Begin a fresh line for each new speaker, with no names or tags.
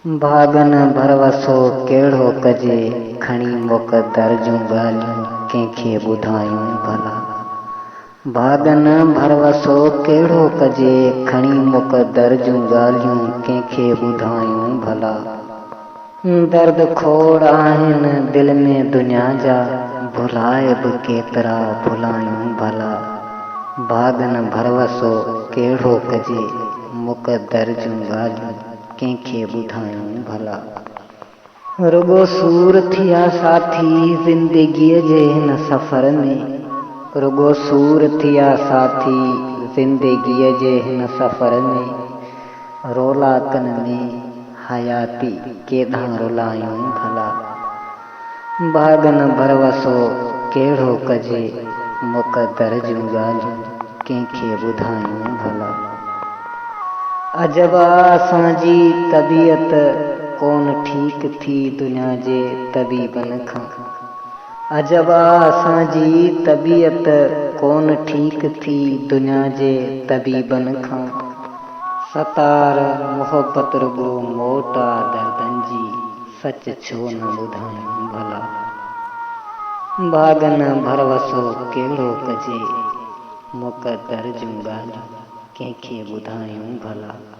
भागन भरवसो केड़ो कजे खणी मुक़दर जूं ॻाल्हियूं कंहिंखे ॿुधायूं भला। भागन भरवसो केड़ो कजे खणी मुक़दर जूं ॻाल्हियूं कंहिंखे ॿुधायूं भला। दर्द खोड़ आहिनि दिल में दुनिया जा भुलाए बि केतिरा भुलायूं भला। भागन भरवसो केड़ो कजे मुक़दर जूं ॻाल्हियूं कंहिंखे ॿुधायूं भला। रुगो सूर थिया साथी ज़िंदगीअ जे हिन सफ़र में, रुगो सूर थिया साथी ज़िंदगीअ जे हिन सफ़र में, रोलाकन में हयाती केॾां रुलायूं भला। भागन भरवसो केड़ो कजे मुक़दर जूं ॻाल्हियूं कंहिंखे ॿुधायूं भला। अजबा असांजी तबीयत कोन ठीक थी दुनिया जे तबीबन खां। अजबा असांजी तबीयत कोन ठीक थी दुनिया जे तबीबन खां। सतार मोहब्बत रुगो मोटा दर्दन जी सच छो न ॿुधायूं भला। भागन भरवसो केड़ो कजे मुक़दर जूं ॻाल्हियूं कंहिंखे ॿुधायूं भला।